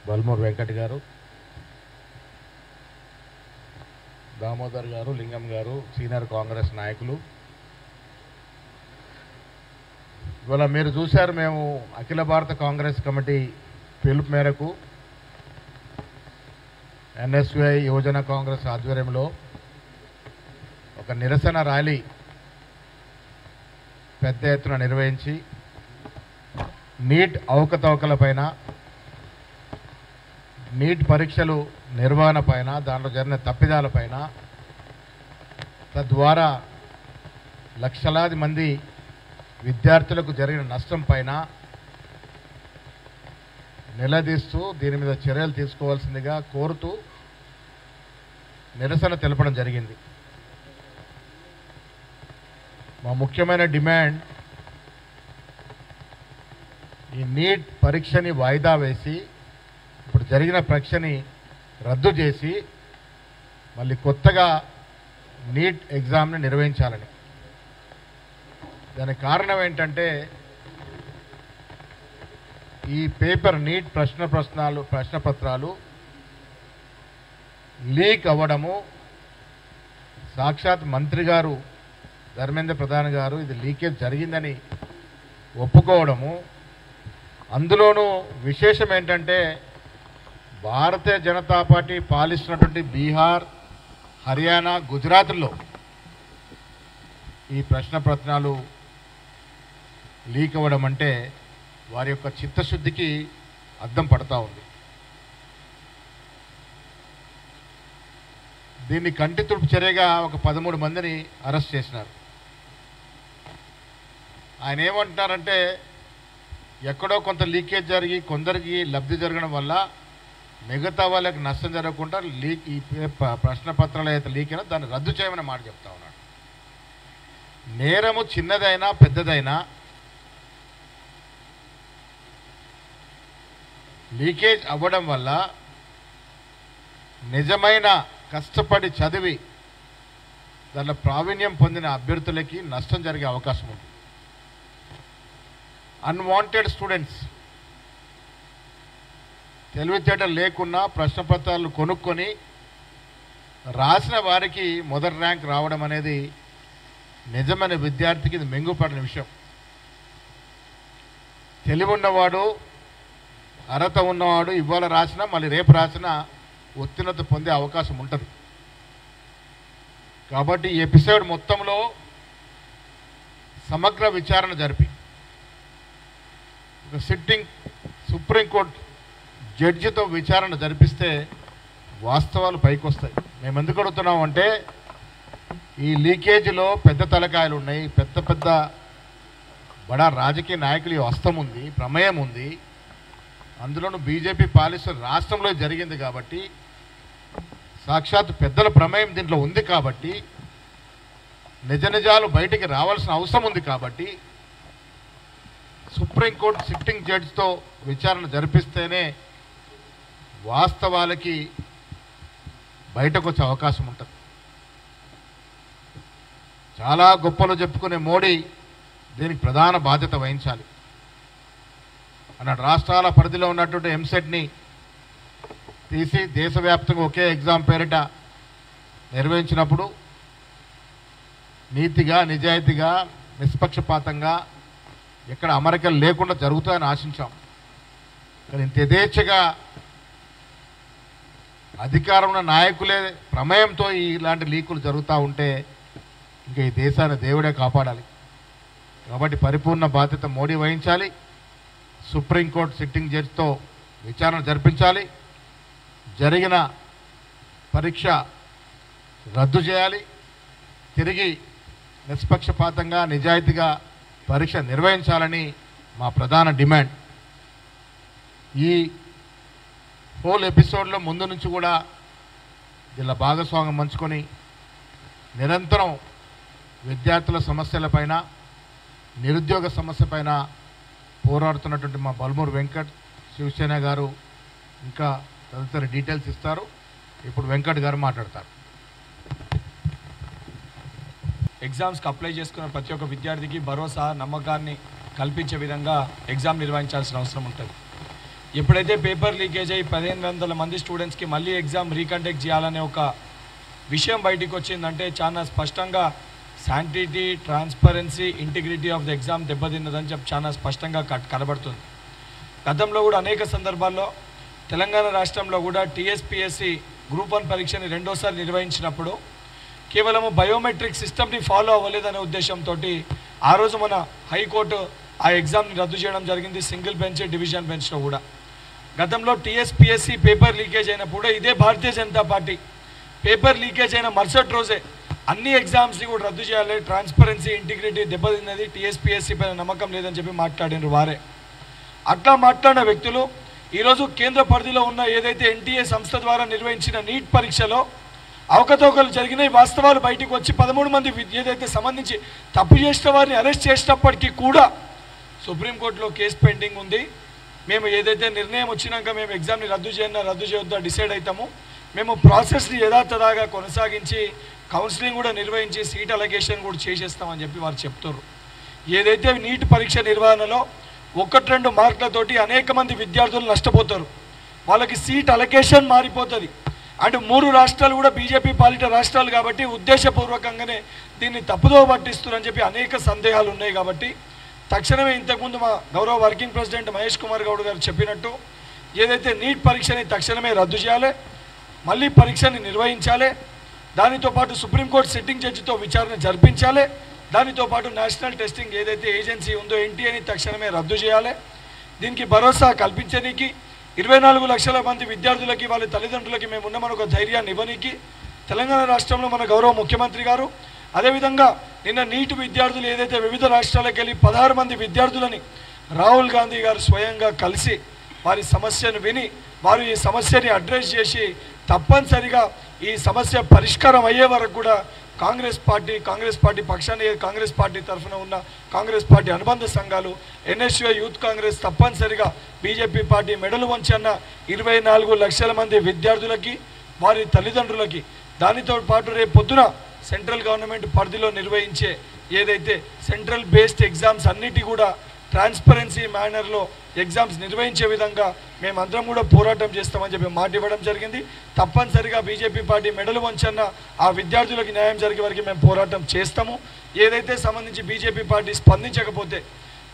బల్మూర్ వెంకట్ గారు, దామోదర్ గారు, లింగం గారు, సీనియర్ కాంగ్రెస్ నాయకులు, ఇవాళ మీరు చూశారు. మేము అఖిల భారత కాంగ్రెస్ కమిటీ పిలుపు మేరకు ఎన్ఎస్యుఐ యువజన కాంగ్రెస్ ఆధ్వర్యంలో ఒక నిరసన ర్యాలీ పెద్ద ఎత్తున నిర్వహించి నీట్ అవకతవకలపైన, నీట్ పరీక్షలు నిర్వహణ పైన, దాంట్లో జరిగిన తప్పిదాలపైన, తద్వారా లక్షలాది మంది విద్యార్థులకు జరిగిన నష్టం పైన నిలదీస్తూ దీని మీద చర్యలు తీసుకోవాల్సిందిగా కోరుతూ నిరసన తెలపడం జరిగింది. మా ముఖ్యమైన డిమాండ్ ఈ నీట్ పరీక్షని వాయిదా వేసి ఇప్పుడు జరిగిన పరీక్షని రద్దు చేసి మళ్ళీ కొత్తగా నీట్ ఎగ్జామ్ని నిర్వహించాలని. దానికి కారణం ఏంటంటే ఈ పేపర్ నీట్ ప్రశ్నపత్రాలు లీక్ అవ్వడము, సాక్షాత్ మంత్రి గారు ధర్మేంద్ర ప్రధాన్ గారు ఇది లీకేజ్ జరిగిందని ఒప్పుకోవడము, అందులోనూ విశేషం ఏంటంటే భారతీయ జనతా పార్టీ పాలిస్తున్నటువంటి బీహార్, హర్యానా, గుజరాత్లో ఈ ప్రశ్నపత్రాలు లీక్ అవ్వడం అంటే వారి యొక్క చిత్తశుద్ధికి అద్దం పడతా ఉంది. దీన్ని కంటి తుడుపు చర్యగా ఒక 13 మందిని అరెస్ట్ చేసినారు. ఆయన ఏమంటున్నారంటే ఎక్కడో కొంత లీకేజ్ జరిగి కొందరికి లబ్ధి జరగడం వల్ల మిగతా వాళ్ళకి నష్టం జరగకుండా ఈ ప్రశ్నపత్రాలు అయితే లీక్ అయినా దాన్ని రద్దు చేయమని మాట చెప్తా ఉన్నాడు. నేరము చిన్నదైనా పెద్దదైనా లీకేజ్ అవ్వడం వల్ల నిజమైన కష్టపడి చదివి దానిలో ప్రావీణ్యం పొందిన అభ్యర్థులకి నష్టం జరిగే అవకాశం ఉంది. అన్వాంటెడ్ స్టూడెంట్స్ తెలివితేటలు లేకున్నా ప్రశ్నపత్రాలు కొనుక్కొని రాసిన వారికి మొదటి ర్యాంక్ రావడం అనేది నిజమైన విద్యార్థికి ఇది మెంగుపడిన విషయం. తెలివి ఉన్నవాడు, అర్హత ఉన్నవాడు ఇవాళ రాసినా మళ్ళీ రేపు రాసినా ఉత్తీర్ణత పొందే అవకాశం ఉంటుంది. కాబట్టి ఈ ఎపిసోడ్ మొత్తంలో సమగ్ర విచారణ జరిపి సిట్టింగ్ సుప్రీంకోర్టు జడ్జితో విచారణ జరిపిస్తే వాస్తవాలు పైకి వస్తాయి. మేము ఎందుకు అడుగుతున్నాం అంటే ఈ లీకేజీలో పెద్ద తలకాయలు ఉన్నాయి, పెద్ద బడా రాజకీయ నాయకుల హస్తం ఉంది, ప్రమేయం ఉంది. అందులోనూ బీజేపీ పాలిస్తున్న రాష్ట్రంలో జరిగింది కాబట్టి, సాక్షాత్ పెద్దల ప్రమేయం దీంట్లో ఉంది కాబట్టి, నిజ నిజాలు బయటికి రావాల్సిన అవసరం ఉంది కాబట్టి సుప్రీంకోర్టు సిట్టింగ్ జడ్జితో విచారణ జరిపిస్తేనే వాస్తవాలకి బయటకు వచ్చే అవకాశం ఉంటుంది. చాలా గొప్పలు చెప్పుకునే మోడీ దీనికి ప్రధాన బాధ్యత వహించాలి. అన్నాడు రాష్ట్రాల పరిధిలో ఉన్నటువంటి ఎంసెట్ని తీసి దేశవ్యాప్తంగా ఒకే ఎగ్జామ్ పేరిట నిర్వహించినప్పుడు నీతిగా, నిజాయితీగా, నిష్పక్షపాతంగా ఎక్కడ అమరికలు లేకుండా జరుగుతాయని ఆశించాం. కానీ ఇంత యథేచ్ఛగా అధికారంలో నాయకులే ప్రమేయంతో ఇలాంటి లీకులు జరుగుతూ ఉంటే ఇంకా ఈ దేశాన్ని దేవుడే కాపాడాలి. కాబట్టి పరిపూర్ణ బాధ్యత మోడీ వహించాలి. సుప్రీంకోర్టు సిట్టింగ్ జడ్జితో విచారణ జరిపించాలి. జరిగిన పరీక్ష రద్దు చేయాలి. తిరిగి నిష్పక్షపాతంగా, నిజాయితీగా పరీక్ష నిర్వహించాలని మా ప్రధాన డిమాండ్. ఈ హోల్ ఎపిసోడ్లో ముందు నుంచి కూడా ఇలా భాగస్వామ్యం పంచుకొని నిరంతరం విద్యార్థుల సమస్యలపైన, నిరుద్యోగ సమస్యపైన పోరాడుతున్నటువంటి మా బల్మూర్ వెంకట్, శివసేన గారు ఇంకా తదితర డీటెయిల్స్ ఇస్తారు. ఇప్పుడు వెంకట్ గారు మాట్లాడతారు. ఎగ్జామ్స్కి అప్లై చేసుకున్న ప్రతి ఒక్క విద్యార్థికి భరోసా, నమ్మకాన్ని కల్పించే విధంగా ఎగ్జామ్ నిర్వహించాల్సిన అవసరం ఉంటుంది. ఎప్పుడైతే పేపర్ లీకేజ్ అయ్యి 1500 మంది స్టూడెంట్స్కి మళ్ళీ ఎగ్జామ్ రీకండక్ట్ చేయాలనే ఒక విషయం బయటికి వచ్చిందంటే చాలా స్పష్టంగా sanctity, transparency, integrity of the exam దెబ్బతిన్నదని చెప్పి చాలా స్పష్టంగా కనబడుతుంది. గతంలో కూడా అనేక సందర్భాల్లో తెలంగాణ రాష్ట్రంలో కూడా టీఎస్పీఎస్సీ గ్రూప్ 1 పరీక్షని రెండోసారి నిర్వహించినప్పుడు కేవలము బయోమెట్రిక్ సిస్టమ్ని ఫాలో అవ్వలేదనే ఉద్దేశంతో ఆ రోజు మన హైకోర్టు ఆ ఎగ్జామ్ని రద్దు చేయడం జరిగింది, సింగిల్ బెంచ్, డివిజన్ బెంచ్లో కూడా. గతంలో టీఎస్పీఎస్సీ పేపర్ లీకేజ్ అయినప్పుడు ఇదే Bharatiya Janata party paper leakage అయిన మరుసటి రోజే అన్ని ఎగ్జామ్స్ని కూడా రద్దు చేయాలి, ట్రాన్స్పరెన్సీ, ఇంటిగ్రిటీ దెబ్బతిన్నది, టీఎస్పీఎస్సీ పైన నమ్మకం లేదని చెప్పి మాట్లాడినారు వారే. అట్లా మాట్లాడిన వ్యక్తులు ఈరోజు కేంద్ర పరిధిలో ఉన్న ఏదైతే ఎన్టీఏ సంస్థ ద్వారా నిర్వహించిన నీట్ పరీక్షలో అవకతవకలు జరిగినాయి, వాస్తవాలు బయటికి వచ్చి 13 మంది ఏదైతే సంబంధించి తప్పు చేసిన వారిని అరెస్ట్ చేసినప్పటికీ కూడా సుప్రీంకోర్టులో కేసు పెండింగ్ ఉంది. మేము ఏదైతే నిర్ణయం వచ్చినాక మేము ఎగ్జామ్ని రద్దు చేయొద్దా డిసైడ్ అవుతాము, మేము ప్రాసెస్ని యథాతథాగా కొనసాగించి కౌన్సిలింగ్ కూడా నిర్వహించి సీట్ అలొకేషన్ కూడా చేసేస్తామని చెప్పి వారు చెప్తారు. ఏదైతే నీట్ పరీక్ష నిర్వహణలో 1-2 మార్కులతోటి అనేక మంది విద్యార్థులు నష్టపోతారు, వాళ్ళకి సీట్ అలొకేషన్ మారిపోతుంది. అండ్ 3 రాష్ట్రాలు కూడా బీజేపీ పాలిట రాష్ట్రాలు కాబట్టి ఉద్దేశపూర్వకంగానే దీన్ని తప్పుదో పట్టిస్తున్నారని చెప్పి అనేక సందేహాలు ఉన్నాయి. కాబట్టి తక్షణమే ఇంతకుముందు మా గౌరవ వర్కింగ్ ప్రెసిడెంట్ మహేష్ కుమార్ గౌడ్ గారు చెప్పినట్టు ఏదైతే నీట్ పరీక్షని తక్షణమే రద్దు చేయాలి, మళ్ళీ పరీక్షని నిర్వహించాలి, దానితో పాటు సుప్రీంకోర్టు సిట్టింగ్ జడ్జితో విచారణ జరిపించాలి, దానితో పాటు నేషనల్ టెస్టింగ్ ఏదైతే ఏజెన్సీ ఉందో ఎన్టీఏని తక్షణమే రద్దు చేయాలి. దీనికి భరోసా కల్పించడానికి 24 లక్షల మంది విద్యార్థులకి వాళ్ళ తల్లిదండ్రులకి మేము ఉన్నామని ఒక ధైర్యాన్ని ఇవ్వనీకి తెలంగాణ రాష్ట్రంలో మన గౌరవ ముఖ్యమంత్రి గారు, అదేవిధంగా నిన్న నీట్ విద్యార్థులు ఏదైతే వివిధ రాష్ట్రాలకు వెళ్ళి 16 మంది విద్యార్థులని రాహుల్ గాంధీ గారు స్వయంగా కలిసి వారి సమస్యను విని వారు ఈ సమస్యని అడ్రస్ చేసి తప్పనిసరిగా ఈ సమస్య పరిష్కారం అయ్యే వరకు కూడా కాంగ్రెస్ పార్టీ పక్షాన్ని కాంగ్రెస్ పార్టీ తరఫున ఉన్న కాంగ్రెస్ పార్టీ అనుబంధ సంఘాలు ఎన్ఎస్యుఐ యూత్ కాంగ్రెస్ తప్పనిసరిగా బీజేపీ పార్టీ మెడలు వంచన్న 24 లక్షల మంది విద్యార్థులకి వారి తల్లిదండ్రులకి, దానితో పాటు రేపు పొద్దున సెంట్రల్ గవర్నమెంట్ పరిధిలో నిర్వహించే ఏదైతే సెంట్రల్ బేస్డ్ ఎగ్జామ్స్ అన్నిటి కూడా ట్రాన్స్పరెన్సీ మేనర్లో ఎగ్జామ్స్ నిర్వహించే విధంగా మేమందరం కూడా పోరాటం చేస్తామని చెప్పి మాట ఇవ్వడం జరిగింది. తప్పనిసరిగా బీజేపీ పార్టీ మెడలు వంచన్న ఆ విద్యార్థులకు న్యాయం జరిగే వరకు మేము పోరాటం చేస్తాము. ఏదైతే సంబంధించి బీజేపీ పార్టీ స్పందించకపోతే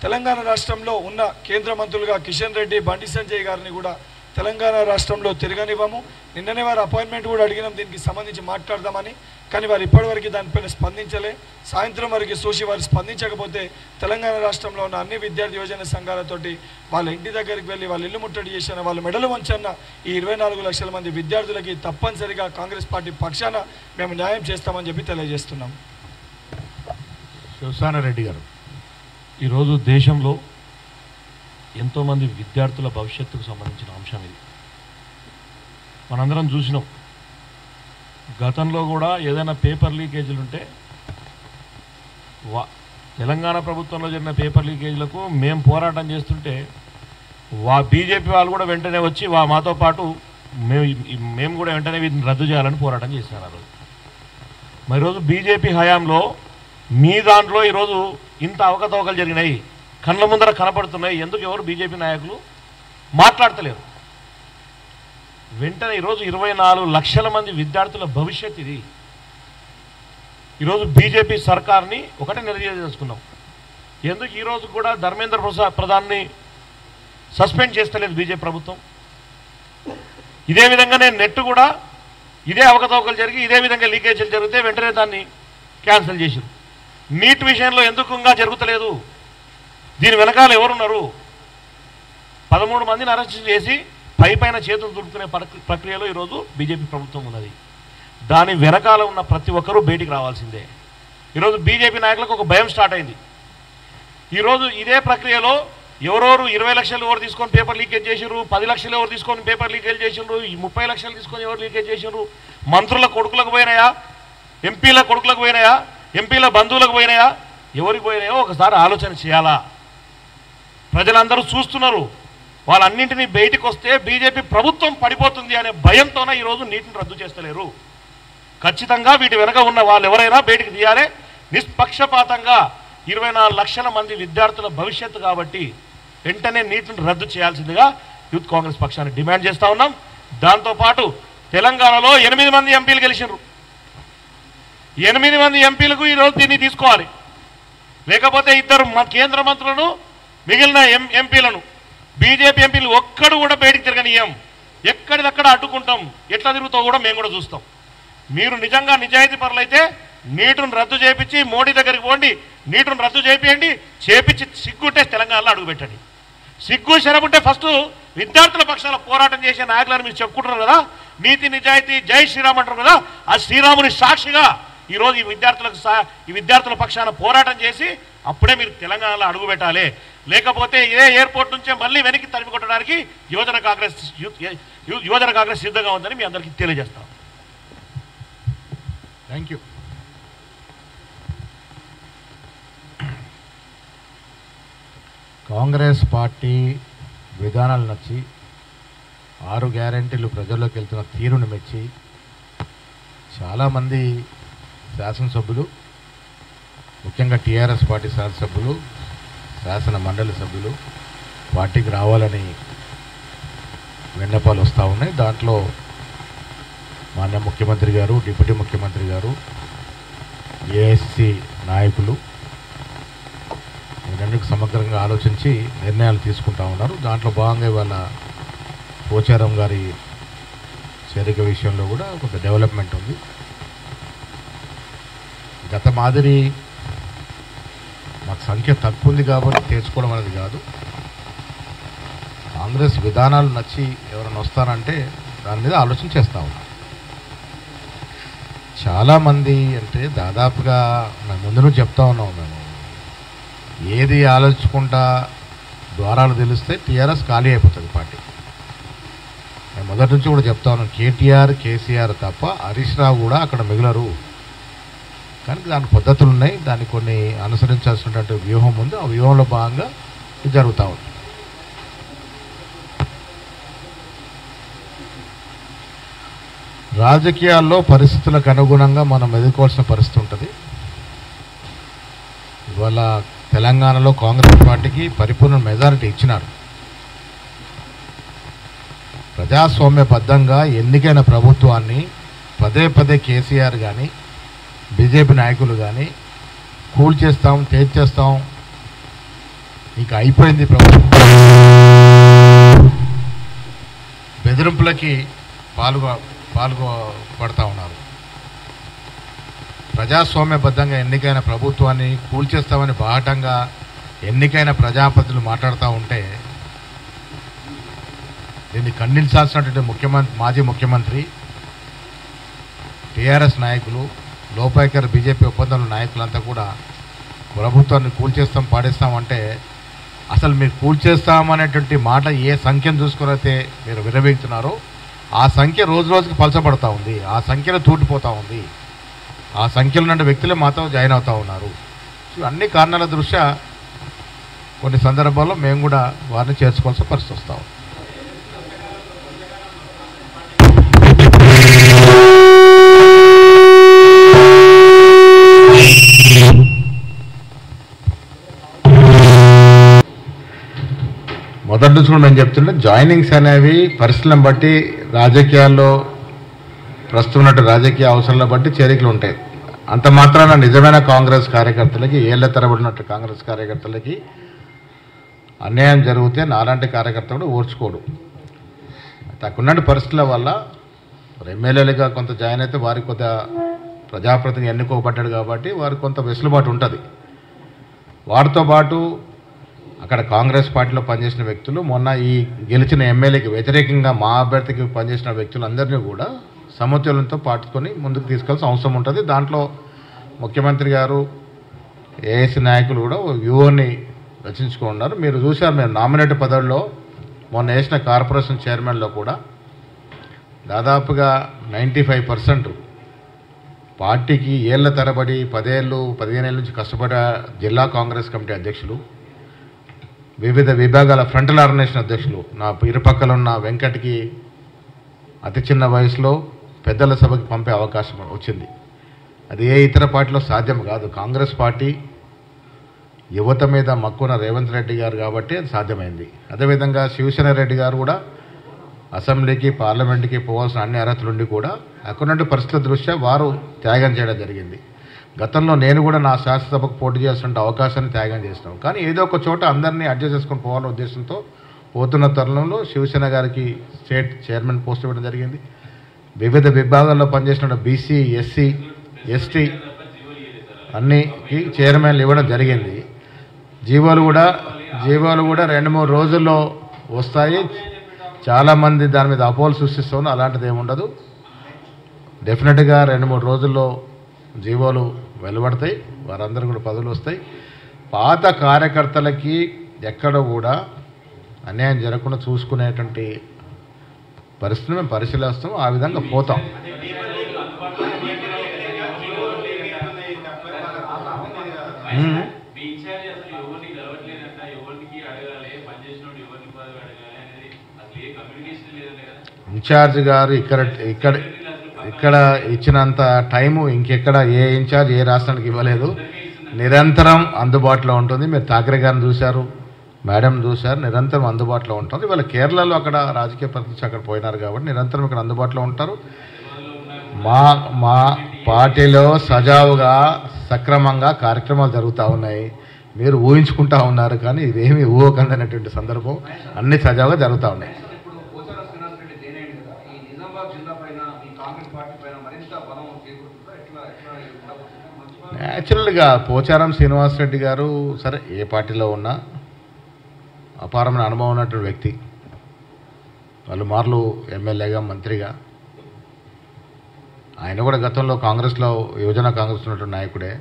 తెలంగాణ రాష్ట్రంలో ఉన్న కేంద్ర మంత్రులుగా కిషన్ రెడ్డి, బండి సంజయ్ గారిని కూడా తెలంగాణ రాష్ట్రంలో తిరగనివ్వము. నిన్ననే వారు అపాయింట్మెంట్ కూడా అడిగినాం దీనికి సంబంధించి మాట్లాడదామని, కానీ వారు ఇప్పటివరకు దానిపైన స్పందించలే. సాయంత్రం వరకు చూసి వారు స్పందించకపోతే తెలంగాణ రాష్ట్రంలో ఉన్న అన్ని విద్యార్థి యువజన సంఘాలతోటి వాళ్ళ ఇంటి దగ్గరికి వెళ్ళి వాళ్ళ ఇల్లు ముట్టడి చేసిన వాళ్ళ మెడలు వంచన్న ఈ 24 లక్షల మంది విద్యార్థులకి తప్పనిసరిగా కాంగ్రెస్ పార్టీ పక్షాన మేము న్యాయం చేస్తామని చెప్పి తెలియజేస్తున్నాం. శివసానారెడ్డి గారు, ఈరోజు దేశంలో ఎంతోమంది విద్యార్థుల భవిష్యత్తుకు సంబంధించిన అంశం ఇది. మనందరం చూసినాం, గతంలో కూడా ఏదైనా పేపర్ లీకేజీలు ఉంటే తెలంగాణ ప్రభుత్వంలో జరిగిన పేపర్ లీకేజీలకు మేము పోరాటం చేస్తుంటే బీజేపీ వాళ్ళు కూడా వెంటనే వచ్చి మాతో పాటు మేము కూడా వెంటనే వీటిని రద్దు చేయాలని పోరాటం చేశారు. ఆ రోజు మరి ఈరోజు బీజేపీ హయాంలో మీ దాంట్లో ఈరోజు ఇంత అవకతవకలు జరిగినాయి, కళ్ళ ముందర కనపడుతున్నాయి, ఎందుకు ఎవరు బీజేపీ నాయకులు మాట్లాడతలేరు? వెంటనే ఈరోజు 24 లక్షల మంది విద్యార్థుల భవిష్యత్ ఇది. ఈరోజు బీజేపీ సర్కార్ని ఒకటే నిలదీయదలుచుకున్నాం, ఎందుకు ఈరోజు కూడా ధర్మేంద్ర ప్రధాన్ని సస్పెండ్ చేస్తలేదు బీజేపీ ప్రభుత్వం? ఇదే విధంగానే నెట్ కూడా ఇదే అవకతవకలు జరిగి ఇదే విధంగా లీకేజీలు జరిగితే వెంటనే దాన్ని క్యాన్సిల్ చేశారు. నీట్ విషయంలో ఎందుకు ఇంకా జరుగుతలేదు? దీని వెనకాల ఎవరున్నారు? 13 మందిని అరెస్ట్ చేసి పైన చేతులు దులుపుకునే ప్రక్రియలో ఈరోజు బీజేపీ ప్రభుత్వం ఉన్నది. దాని వెనకాల ఉన్న ప్రతి ఒక్కరూ బయటికి రావాల్సిందే. ఈరోజు బీజేపీ నాయకులకు ఒక భయం స్టార్ట్ అయింది. ఈరోజు ఇదే ప్రక్రియలో ఎవరెవరు 20 లక్షలు ఎవరు తీసుకొని పేపర్ లీకేజ్ చేసిర్రు, 10 లక్షలు ఎవరు తీసుకొని పేపర్ లీకేజ్ చేసిర్రు, 30 లక్షలు తీసుకొని ఎవరు లీకేజ్ చేసిర్రు, మంత్రుల కొడుకులకు పోయినాయా, ఎంపీల కొడుకులకు పోయినాయా, ఎంపీల బంధువులకు పోయినాయా, ఎవరికి పోయినాయో ఒకసారి ఆలోచన చేయాలా? ప్రజలందరూ చూస్తున్నారు. వాళ్ళన్నింటినీ బయటికి వస్తే బీజేపీ ప్రభుత్వం పడిపోతుంది అనే భయంతోనే ఈరోజు నీటిని రద్దు చేస్తలేరు. ఖచ్చితంగా వీటి వెనక ఉన్న వాళ్ళు ఎవరైనా బయటికి తీయాలి. నిష్పక్షపాతంగా 24 లక్షల మంది విద్యార్థుల భవిష్యత్తు కాబట్టి వెంటనే నీటిని రద్దు చేయాల్సిందిగా యూత్ కాంగ్రెస్ పక్షాన్ని డిమాండ్ చేస్తూ ఉన్నాం. దాంతోపాటు తెలంగాణలో 8 మంది ఎంపీలు గెలిచినారు. 8 మంది ఎంపీలకు ఈరోజు దీన్ని తీసుకోవాలి. లేకపోతే 2 కేంద్ర మంత్రులను మిగిలిన ఎంపీలను బీజేపీ ఎంపీలు ఒక్కడు కూడా బయటికి తిరగనీయం. ఎక్కడిదక్కడ అడ్డుకుంటాం. ఎట్లా తిరుగుతావు కూడా మేము కూడా చూస్తాం. మీరు నిజంగా నిజాయితీ పరులైతే నీటును రద్దు చేయించి మోడీ దగ్గరికి పోండి, నీటును రద్దు చేపియండి, చేపించి సిగ్గుంటే తెలంగాణలో అడుగుపెట్టండి. సిగ్గు శరముంటే ఫస్ట్ విద్యార్థుల పక్షాల పోరాటం చేసే నాయకులను మీరు చెప్పుకుంటున్నారు కదా, నీతి నిజాయితీ జై శ్రీరామ్ అంటారు కదా, ఆ శ్రీరాముని సాక్షిగా ఈరోజు ఈ విద్యార్థుల పక్షాన పోరాటం చేసి అప్పుడే మీరు తెలంగాణలో అడుగు పెట్టాలి. లేకపోతే ఇదే ఎయిర్పోర్ట్ నుంచే మళ్ళీ వెనక్కి తరిమి కొట్టడానికి యువజన కాంగ్రెస్ సిద్ధంగా ఉందని మీ అందరికీ తెలియజేస్తాం. Thank you. కాంగ్రెస్ పార్టీ విధానాలు నచ్చి 6 గ్యారెంటీలు ప్రజల్లోకి వెళ్తున్న తీరును మెచ్చి చాలామంది శాసనసభ్యులు, ముఖ్యంగా టీఆర్ఎస్ పార్టీ శాసనసభ్యులు, శాసన మండలి సభ్యులు పార్టీకి రావాలని విన్నపాలు వస్తూ ఉన్నాయి. దాంట్లో మాన్య ముఖ్యమంత్రి గారు, డిప్యూటీ ముఖ్యమంత్రి గారు, ఏఐసిసి నాయకులు రెండుకు సమగ్రంగా ఆలోచించి నిర్ణయాలు తీసుకుంటా ఉన్నారు. దాంట్లో భాగంగా ఇవాళ పోచారం గారి చేరిక విషయంలో కూడా కొంత డెవలప్మెంట్ ఉంది. గత మాదిరి మాకు సంఖ్య తక్కువ ఉంది కాబట్టి తెచ్చుకోవడం అనేది కాదు. కాంగ్రెస్ విధానాలు నచ్చి ఎవరైనా వస్తారంటే దాని మీద ఆలోచన చేస్తూ ఉన్నాం. చాలామంది అంటే దాదాపుగా ముందు నుంచి చెప్తా ఉన్నాం, మేము ఏది ఆలోచించుకుంటా ద్వారాలు తెలిస్తే టీఆర్ఎస్ ఖాళీ అయిపోతుంది పార్టీ. నేను మొదటి నుంచి కూడా చెప్తా ఉన్నాను, కేటీఆర్ కేసీఆర్ తప్ప హరీష్ రావు కూడా అక్కడ మిగలరు. కానీ దానికి పద్ధతులు ఉన్నాయి, దానికి కొన్ని అనుసరించాల్సినటువంటి వ్యూహం ఉంది. ఆ వ్యూహంలో భాగంగా ఇది జరుగుతూ ఉంది. రాజకీయాల్లో పరిస్థితులకు అనుగుణంగా మనం ఎదుర్కోవాల్సిన పరిస్థితి ఉంటుంది. ఇవాళ తెలంగాణలో కాంగ్రెస్ పార్టీకి పరిపూర్ణ మెజారిటీ ఇచ్చినారు. ప్రజాస్వామ్యబద్ధంగా ఎన్నికైన ప్రభుత్వాన్ని పదే పదే కేసీఆర్ కానీ బీజేపీ నాయకులు కానీ కూల్చేస్తాం, తేల్చేస్తాం, ఇంకా అయిపోయింది ప్రభుత్వం, బెదిరింపులకి పాల్గొపడతా ఉన్నారు. ప్రజాస్వామ్యబద్ధంగా ఎన్నికైన ప్రభుత్వాన్ని కూల్చేస్తామని బాహటంగా ఎన్నికైన ప్రజాప్రతినిధులు మాట్లాడుతూ ఉంటే దీన్ని ఖండించాల్సినటువంటి మాజీ ముఖ్యమంత్రి, టీఆర్ఎస్ నాయకులు, లోపాయకర్ బీజేపీ ఒప్పందంలో నాయకులంతా కూడా ప్రభుత్వాన్ని కూల్చేస్తాం, పాడేస్తామంటే అసలు మీరు కూల్చేస్తామనేటువంటి మాట ఏ సంఖ్యను చూసుకునైతే మీరు విరవీగుతున్నారో ఆ సంఖ్య రోజు రోజుకి పలచబడతా ఉంది, ఆ సంఖ్యలో తూటిపోతూ ఉంది. ఆ సంఖ్యలో ఉన్న వ్యక్తులే మాతో జాయిన్ అవుతూ ఉన్నారు. అన్ని కారణాల దృష్ట్యా కొన్ని సందర్భాల్లో మేము కూడా వారిని చేర్చుకోవాల్సిన పరిస్థితి వస్తాం. మొదటి నుంచి కూడా మేము చెప్తుంటే జాయినింగ్స్ అనేవి పరిస్థితులను బట్టి, రాజకీయాల్లో ప్రస్తుతం ఉన్నట్టు రాజకీయ అవసరాలను బట్టి చేరికలు ఉంటాయి. అంత మాత్రాన నిజమైన కాంగ్రెస్ కార్యకర్తలకి, ఏళ్ల తరబడినట్టు కాంగ్రెస్ కార్యకర్తలకి అన్యాయం జరిగితే నాలాంటి కార్యకర్త కూడా ఓర్చుకోడు. తక్కువ పరిస్థితుల వల్ల ఎమ్మెల్యేలుగా కొంత జాయిన్ అయితే వారికి కొంత ప్రజాప్రతినిధి ఎన్నుకోబడ్డాడు కాబట్టి వారికి కొంత వెసులుబాటు ఉంటుంది. వారితో పాటు అక్కడ కాంగ్రెస్ పార్టీలో పనిచేసిన వ్యక్తులు, మొన్న ఈ గెలిచిన ఎమ్మెల్యేకి వ్యతిరేకంగా మా అభ్యర్థికి పనిచేసిన వ్యక్తులందరినీ కూడా సమతుల్యంతో పాటుకొని ముందుకు తీసుకెళ్లాల్సిన అవసరం ఉంటుంది. దాంట్లో ముఖ్యమంత్రి గారు, ఏఐసి నాయకులు కూడా వ్యూహోని రచించుకున్నారు. మీరు చూశారు, మేము నామినేట్ పదవుల్లో మొన్న వేసిన కార్పొరేషన్ చైర్మన్లో కూడా దాదాపుగా 95% పార్టీకి ఏళ్ల తరబడి 10 ఏళ్ళు 15 ఏళ్ళ నుంచి కష్టపడే జిల్లా కాంగ్రెస్ కమిటీ అధ్యక్షులు, వివిధ విభాగాల ఫ్రంటల్ ఆర్గనైజేషన్ అధ్యక్షులు, నా ఇరుపక్కల ఉన్న వెంకట్కి అతి చిన్న వయసులో పెద్దల సభకి పంపే అవకాశం వచ్చింది. అది ఏ ఇతర పార్టీలో సాధ్యం కాదు. కాంగ్రెస్ పార్టీ యువత మీద మక్కున రేవంత్ రెడ్డి గారు కాబట్టి అది సాధ్యమైంది. అదేవిధంగా శివసేన రెడ్డి గారు కూడా అసెంబ్లీకి పార్లమెంట్కి పోవాల్సిన అన్ని అర్హతలుండి కూడా అక్కడ నుండి పరిస్థితుల దృష్ట్యా వారు త్యాగం చేయడం జరిగింది. గతంలో నేను కూడా నా శాసనసభకు పోటీ చేయాల్సిన అవకాశాన్ని త్యాగం చేసినాం. కానీ ఏదో ఒక చోట అందరినీ అడ్జస్ట్ చేసుకొని పోవాలనే ఉద్దేశంతో పోతున్న తరుణంలో శివసేన గారికి స్టేట్ చైర్మన్ పోస్ట్ ఇవ్వడం జరిగింది. వివిధ విభాగాల్లో పనిచేసిన బీసీ, ఎస్సీ, ఎస్టీ అన్నికి చైర్మన్లు ఇవ్వడం జరిగింది. జీవోలు కూడా 2-3 రోజుల్లో వస్తాయి. చాలామంది దాని మీద అపోహలు సృష్టిస్తుంది. అలాంటిది ఏమి ఉండదు. డెఫినెట్గా 2-3 రోజుల్లో జీవోలు వెలువడతాయి. వారందరూ కూడా పదవులు వస్తాయి. పాత కార్యకర్తలకి ఎక్కడ కూడా అన్యాయం జరగకుండా చూసుకునేటువంటి పరిస్థితిని మేము పరిశీలిస్తాం. ఆ విధంగా పోతాం. ఇన్ఛార్జ్ గారు ఇక్కడ ఇచ్చినంత టైము ఇంకెక్కడ ఏ ఇన్ఛార్జ్ ఏ రాష్ట్రానికి ఇవ్వలేదు. నిరంతరం అందుబాటులో ఉంటుంది. మీరు ఠాకరే గారిని చూశారు, మేడం చూశారు. నిరంతరం అందుబాటులో ఉంటుంది. ఇవాళ కేరళలో అక్కడ రాజకీయ ప్రతినిధి అక్కడ పోయినారు కాబట్టి నిరంతరం ఇక్కడ అందుబాటులో ఉంటారు. మా పార్టీలో సజావుగా సక్రమంగా కార్యక్రమాలు జరుగుతూ ఉన్నాయి. మీరు ఊహించుకుంటా ఉన్నారు కానీ ఇదేమీ ఊహకందనేటువంటి సందర్భం. అన్ని సజావుగా జరుగుతూ ఉన్నాయి. న్యాచురల్గా పోచారం శ్రీనివాసరెడ్డి గారు సరే ఏ పార్టీలో ఉన్నా అపారమైన అనుభవం ఉన్నటువంటి వ్యక్తి. వాళ్ళు మార్లు ఎమ్మెల్యేగా, మంత్రిగా, ఆయన కూడా గతంలో కాంగ్రెస్లో యువజన కాంగ్రెస్ ఉన్నటువంటి నాయకుడే.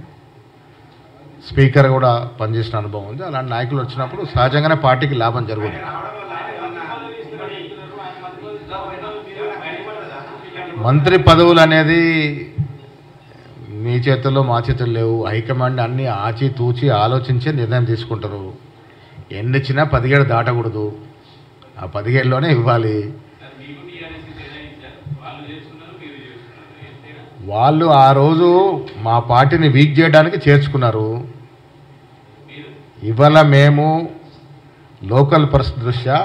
స్పీకర్ కూడా పనిచేసిన అనుభవం ఉంది. అలాంటి నాయకులు వచ్చినప్పుడు సహజంగానే పార్టీకి లాభం జరుగుతుంది. మంత్రి పదవులు అనేది మీ చేతుల్లో మా చేతుల్లో లేవు. హైకమాండ్ అన్ని ఆచి తూచి ఆలోచించే నిర్ణయం తీసుకుంటారు. ఎన్ని ఇచ్చినా 17 దాటకూడదు. ఆ 17లోనే ఇవ్వాలి. వాళ్ళు ఆ రోజు మా పార్టీని వీక్ చేయడానికి చేర్చుకున్నారు. ఇవాళ మేము లోకల్ పరిస్థితి దృష్ట్యా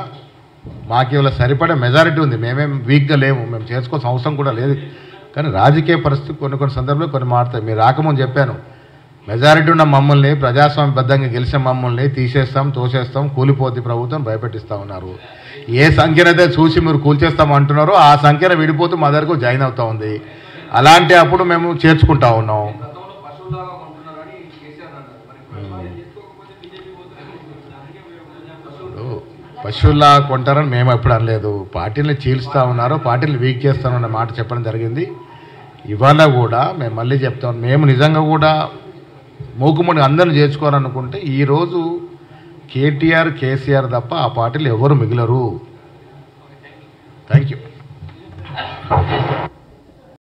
మాకు ఇవాళ సరిపడే మెజారిటీ ఉంది. మేమేం వీక్గా లేము. మేము చేర్చుకోవాల్సిన అవసరం కూడా లేదు. కానీ రాజకీయ పరిస్థితి కొన్ని సందర్భంలో కొన్ని మారుతాయి. మీరు రాకముందు చెప్పాను, మెజారిటీ ఉన్న మమ్మల్ని, ప్రజాస్వామ్యబద్ధంగా గెలిచిన మమ్మల్ని తీసేస్తాం, తోసేస్తాం, కూలిపోద్ది ప్రభుత్వం భయపెట్టిస్తూ ఉన్నారు. ఏ సంఖ్యనైతే చూసి మీరు కూల్చేస్తాం అంటున్నారో ఆ సంఖ్యను విడిపోతూ మా దగ్గరకు జాయిన్ అవుతూ ఉంది. అలాంటి అప్పుడు మేము చేర్చుకుంటా ఉన్నాం. పశువుల్లా కొంటారని మేము ఎప్పుడు అనలేదు. పార్టీని చీల్స్తూ ఉన్నారు, పార్టీని వీక్ చేస్తామన్న మాట చెప్పడం జరిగింది. ఇవాళ కూడా మేము మళ్ళీ చెప్తాం, మేము నిజంగా కూడా మూకుముడి అందరిని చేర్చుకోవాలనుకుంటే ఈరోజు కేటీఆర్, కేసీఆర్ తప్ప ఆ పార్టీలు ఎవరు మిగిలరు. Thank you.